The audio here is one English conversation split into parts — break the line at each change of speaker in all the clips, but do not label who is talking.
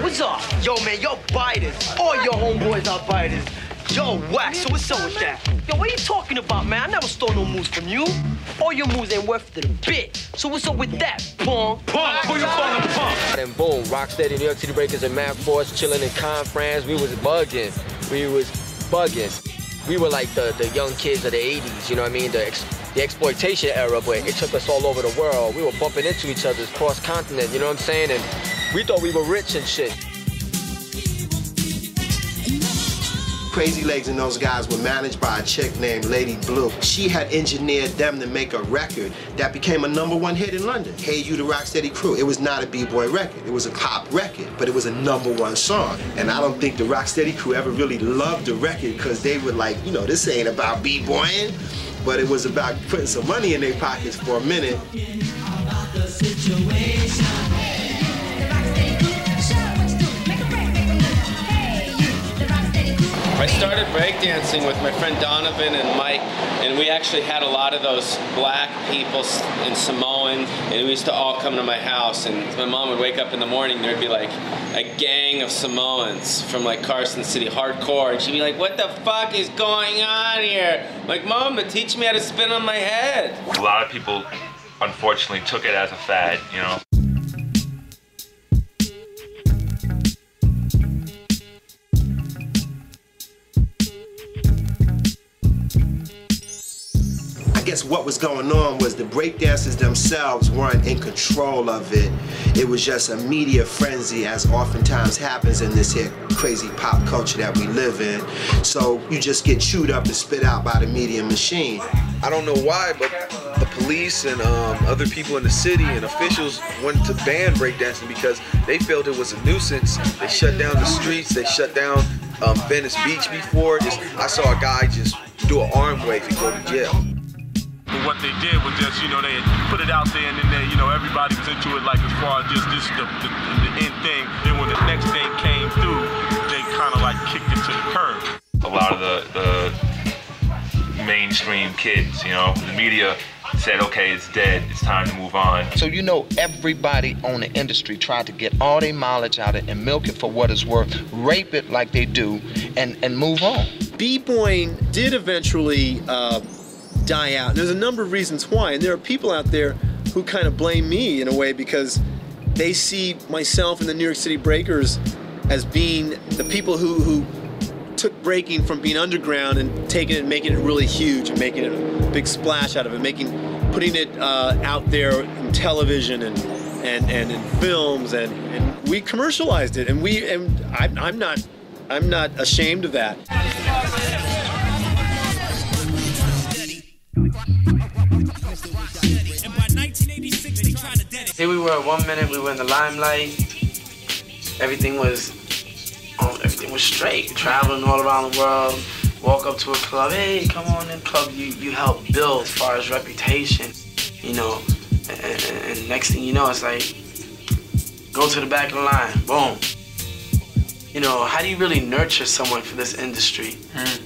what's up? Yo, man, yo biters. All your homeboys are biters. Yo, wax, so what's up with that? Yo, what are you talking about, man? I never stole no moves from you. All your moves ain't worth it a bit. So what's up with that, punk?
Punk, who you calling punk?
And boom, Rocksteady, New York City Breakers, and Mad Force chilling in Conference. We was bugging. We were like the young kids of the 80s, you know what I mean? The exploitation era, but it took us all over the world. We were bumping into each other cross-continent, you know what I'm saying? And we thought we were rich and shit.
Crazy Legs and those guys were managed by a chick named Lady Blue. She had engineered them to make a record that became a #1 hit in London. Hey You, the Rocksteady Crew. It was not a B-boy record. It was a pop record, but it was a #1 song. And I don't think the Rocksteady Crew ever really loved the record because they were like, you know, this ain't about B-boying, but it was about putting some money in their pockets for a minute.
I started breakdancing with my friend Donovan and Mike, and we actually had a lot of those black people in Samoan, and we used to all come to my house, and my mom would wake up in the morning, there'd be like a gang of Samoans from like Carson City, hardcore, and she'd be like, what the fuck is going on here? I'm like, Mom, they're teaching me how to spin on my head.
A lot of people, unfortunately, took it as a fad, you know?
I guess what was going on was the breakdancers themselves weren't in control of it. It was just a media frenzy, as oftentimes happens in this here crazy pop culture that we live in. So you just get chewed up and spit out by the media machine.
I don't know why, but the police and other people in the city and officials wanted to ban breakdancing because they felt it was a nuisance. They shut down the streets, they shut down Venice Beach before. I saw a guy just do an arm wave and go to jail.
But what they did was just, you know, they put it out there and then they, you know, everybody was into it like as far as just this the end thing. Then when the next thing came through, they kind of like kicked it to the curb. A lot of the mainstream kids, you know, the media said, okay, it's dead, it's time to move on.
So you know everybody on the industry tried to get all their mileage out of it and milk it for what it's worth, rape it like they do, and move on.
B-boying did eventually die out. There's a number of reasons why, and there are people out there who kind of blame me in a way because they see myself and the New York City Breakers as being the people who took breaking from being underground and taking it and making it really huge and making it a big splash out of it, putting it out there in television and in films, and we commercialized it, and I'm not ashamed of that.
Here we were, 1 minute we were in the limelight. Everything was straight. Traveling all around the world. Walk up to a club, hey, come on in, club. You help build as far as reputation, you know. And next thing you know, it's like, go to the back of the line, boom. You know, how do you really nurture someone for this industry?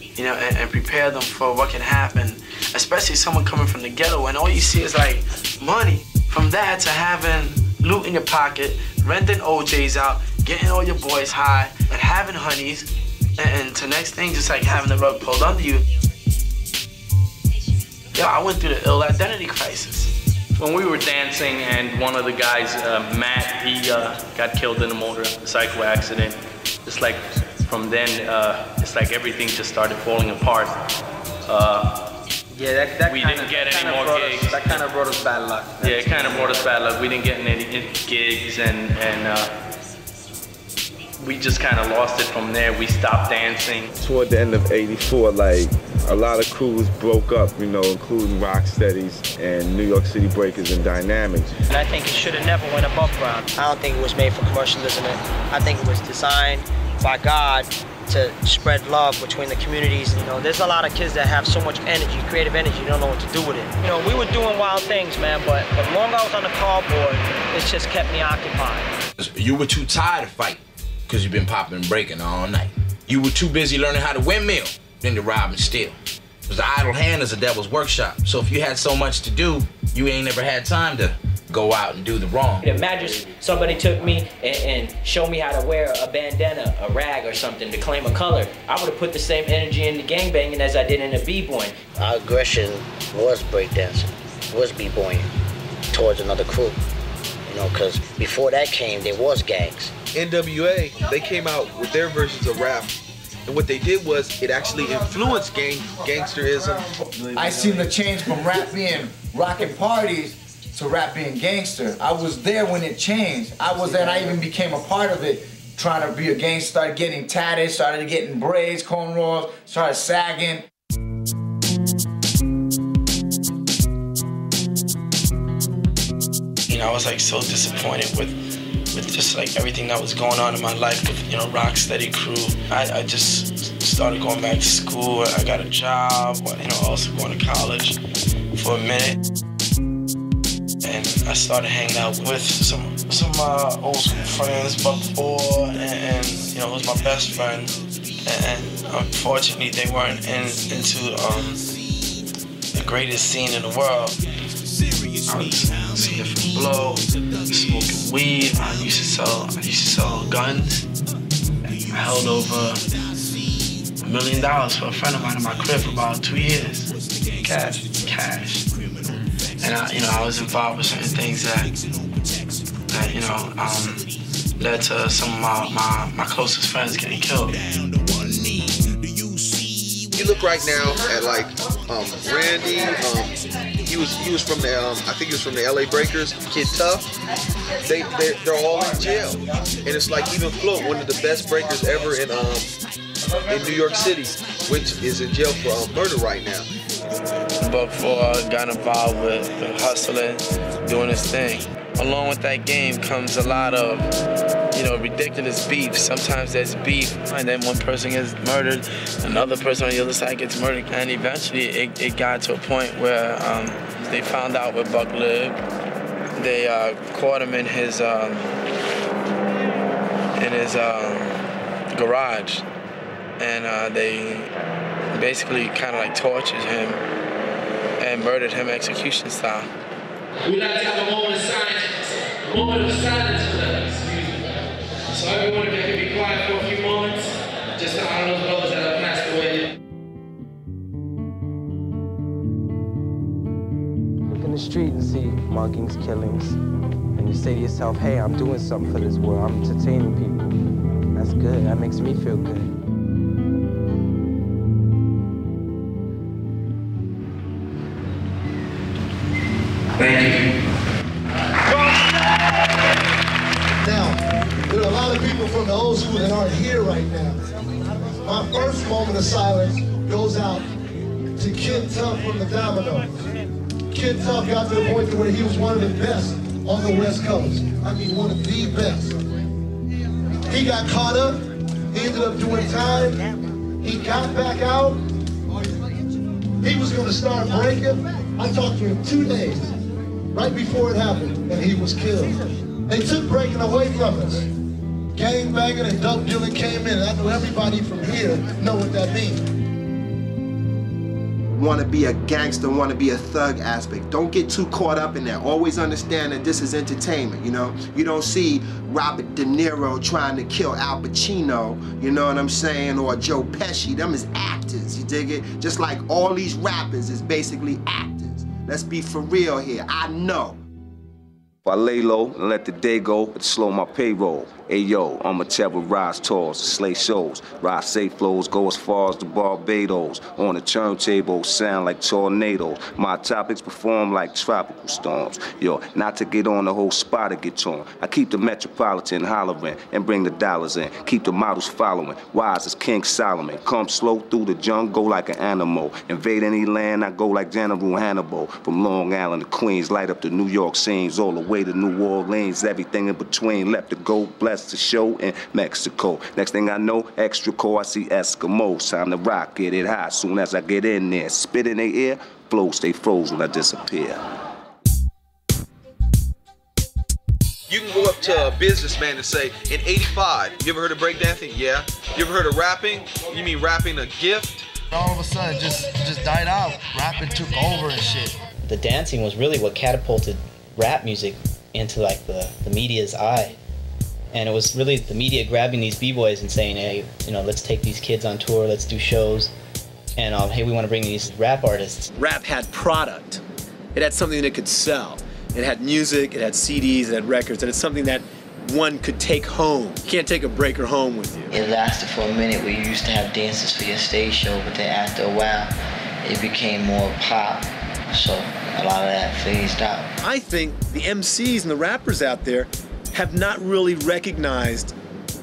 You know, and prepare them for what can happen, especially someone coming from the ghetto and all you see is like money. From that to having loot in your pocket, renting OJs out, getting all your boys high, and having honeys, and to next thing, just like having the rug pulled under you. Yo, I went through the ill identity crisis.
When we were dancing and one of the guys, Matt, he got killed in a motorcycle accident. It's like from then, it's like everything just started falling apart.
Yeah, that
we didn't get any more gigs.
That kind of brought us bad luck.
Yeah, it kind of brought us bad luck. We didn't get any gigs, and we just kind of lost it from there. We stopped dancing.
Toward the end of '84, like, a lot of crews broke up, you know, including Rocksteadies and New York City Breakers and Dynamics.
And I think it should have never went above ground. I don't think it was made for commercialism. I think it was designed by God to spread love between the communities. You know, there's a lot of kids that have so much energy, creative energy, you don't know what to do with it. You know, we were doing wild things, man, but the longer I was on the cardboard, it just kept me occupied.
You were too tired to fight because you've been popping and breaking all night. You were too busy learning how to windmill than to rob and steal. Because the idle hand is a devil's workshop. So if you had so much to do, you ain't never had time to go out and do the wrong.
Imagine somebody took me and showed me how to wear a bandana, a rag or something to claim a color. I would have put the same energy into gangbanging as I did in the b-boying.
Our aggression was breakdancing, was b-boying towards another crew. You know, because before that came, there was gangs.
NWA, they came out with their versions of rap, and what they did was it actually influenced gangsterism.
I seen the change from rap being rocking parties to rap being gangster. I was there when it changed. I was there and I even became a part of it, trying to be a gangster, started getting tatted, started getting braids, cornrows, started sagging.
You know, I was like so disappointed with just like everything that was going on in my life with, you know, Rocksteady crew. I just started going back to school. I got a job, you know, also going to college for a minute. And I started hanging out with some old school friends, Buck Boy, and you know, it was my best friend. And unfortunately, they weren't into the greatest scene in the world. I was sniffing blow, smoking weed. I used to sell guns. I held over $1 million for a friend of mine in my crib for about 2 years. Cash. And I was involved with certain things that led to some of my closest friends getting killed.
You look right now at like Randy. He was from the I think he was from the LA Breakers. Kid Tough. They're all in jail, and it's like even Float, one of the best breakers ever in New York City, which is in jail for murder right now.
But before I got involved with hustling, doing this thing. Along with that game comes a lot of, you know, ridiculous beef. Sometimes there's beef, and then one person gets murdered, another person on the other side gets murdered, and eventually it got to a point where they found out where Buck lived. They caught him in his garage, and they basically kind of like tortured him and murdered him execution style.
We'd like to have a moment of silence for them, excuse me. So everyone, if they can be quiet for a few moments, just to honor those brothers that have passed away.
Look in the street and see muggings, killings, and you say to yourself, hey, I'm doing something for this world, I'm entertaining people. That's good, that makes me feel good.
Thank you.
Now, there are a lot of people from the old school that aren't here right now. My first moment of silence goes out to Kid Tough from the Dominoes. Kid Tough got to the point to where he was one of the best on the West Coast. I mean, one of the best. He got caught up. He ended up doing time. He got back out. He was going to start breaking. I talked to him 2 days. Right before it happened, and he was killed. They took breaking away from us. Gang banging and dope dealing came in, and I know everybody from here know what that means.
Want to be a gangster, want to be a thug aspect. Don't get too caught up in that. Always understand that this is entertainment, you know? You don't see Robert De Niro trying to kill Al Pacino, you know what I'm saying? Or Joe Pesci, them is actors, you dig it? Just like all these rappers is basically actors. Let's be for real here, I know.
If I lay low and let the day go, it'll slow my payroll. Ayo, I'ma travel rise tours, slay shows, ride safe flows, go as far as the Barbados. On the turntable, sound like tornadoes. My topics perform like tropical storms. Yo, not to get on the whole spot to get torn. I keep the Metropolitan hollering and bring the dollars in. Keep the models following, wise as King Solomon. Come slow through the jungle like an animal. Invade any land, I go like General Hannibal. From Long Island to Queens, light up the New York scenes, all the way to New Orleans, everything in between. Left to go, blessed to show in Mexico. Next thing I know, extra core, I see Eskimos. Time to rock, get it high. Soon as I get in there, spit in their ear, flow stay froze when I disappear.
You can go up to a businessman and say, in '85, you ever heard of breakdancing? Yeah. You ever heard of rapping? You mean rapping a gift?
All of a sudden, just died out. Rapping took over and shit.
The dancing was really what catapulted rap music into like the media's eye. And it was really the media grabbing these b-boys and saying, hey, you know, let's take these kids on tour, let's do shows, and hey, we want to bring these rap artists.
Rap had product. It had something that it could sell. It had music, it had CDs, it had records, and it's something that one could take home. You can't take a breaker home with you.
It lasted for a minute where you used to have dances for your stage show, but then after a while, it became more pop, so a lot of that phased out.
I think the MCs and the rappers out there have not really recognized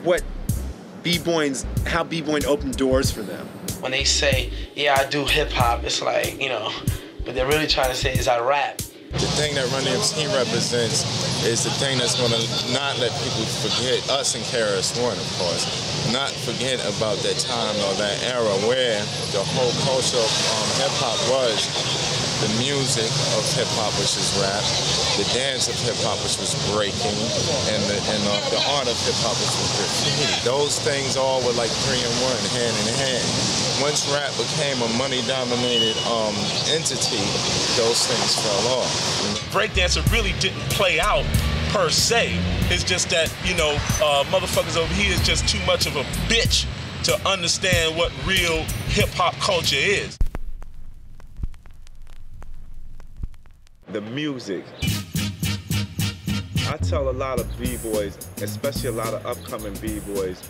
what how b-boying opened doors for them.
When they say, yeah, I do hip hop, it's like, you know, but they're really trying to say, is I rap?
The thing that Run DMC represents is the thing that's going to not let people forget, us and KRS-One, of course, not forget about that time or that era where the whole culture of hip-hop was the music of hip-hop, which is rap, the dance of hip-hop, which was breaking, and the art of hip-hop, which was graffiti. Those things all were like 3 in 1, hand in hand. Once rap became a money-dominated entity, those things fell off. Breakdancer really didn't play out per se. It's just that, you know, motherfuckers over here is just too much of a bitch to understand what real hip-hop culture is.
The music. I tell a lot of b-boys, especially a lot of upcoming b-boys,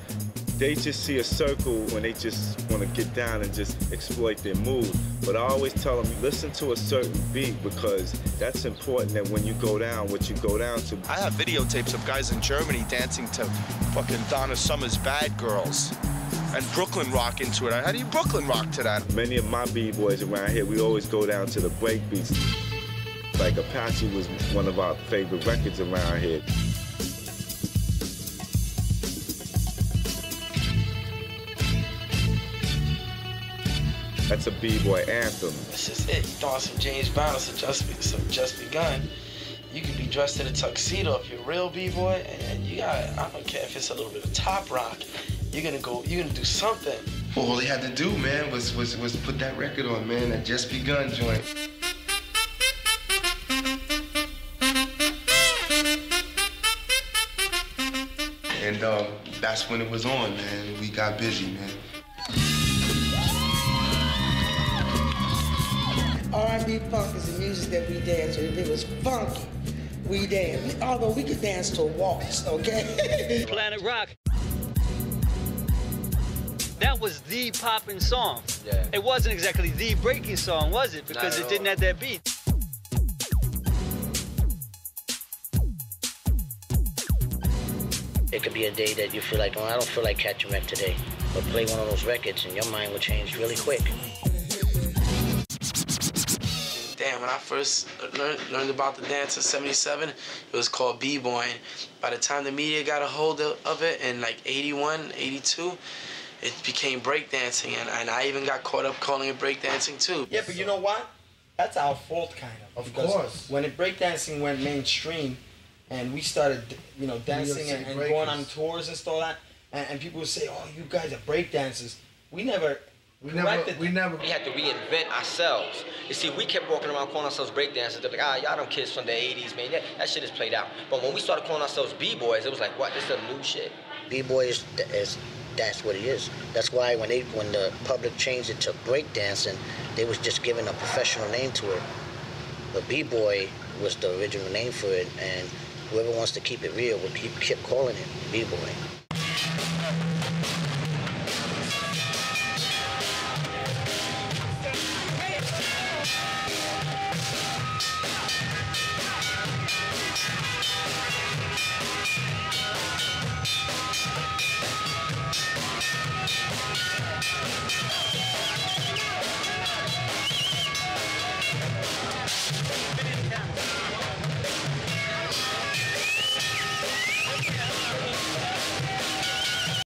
they just see a circle when they just want to get down and just exploit their moves. But I always tell them, listen to a certain beat, because that's important that when you go down, what you go down to.
I have videotapes of guys in Germany dancing to fucking Donna Summer's Bad Girls and Brooklyn rock into it. How do you Brooklyn rock to that?
Many of my b-boys around here, we always go down to the break beats. Like Apache was one of our favorite records around here. That's a b-boy anthem.
That's just it. You throw on some James Brown or some Just Begun. You could be dressed in a tuxedo if you're a real b-boy, and you got, I don't care if it's a little bit of top rock. You're gonna do something.
Well, all he had to do, man, was put that record on, man, that Just Begun joint. And that's when it was on, man. We got busy, man.
R&B funk is the music that we dance to. If it was funky, we dance. Although we could dance to a waltz, okay?
Planet Rock. That was the poppin' song.
Yeah.
It wasn't exactly the breaking song, was it? Because it didn't have that beat.
It could be a day that you feel like, oh, I don't feel like catching rep today. But play one of those records and your mind will change really quick.
Damn, when I first learned about the dance in '77, it was called b-boying. By the time the media got a hold of it in like '81, '82, it became breakdancing, and I even got caught up calling it breakdancing too.
Yeah, but you know what? That's our fault, kind of.
Of
because
course.
When breakdancing went mainstream, and we started, you know, dancing and going on tours and stuff like that, and people would say, "Oh, you guys are breakdancers." We never
We had to reinvent ourselves. You see, we kept walking around calling ourselves breakdancers. They're like, y'all them kids from the 80s, man. That shit is played out. But when we started calling ourselves b-boys, it was like, what? This is a new shit.
B-boy that's what it is. That's why when the public changed it to breakdancing, they was just giving a professional name to it. But b-boy was the original name for it, and whoever wants to keep it real will keep calling it b-boy.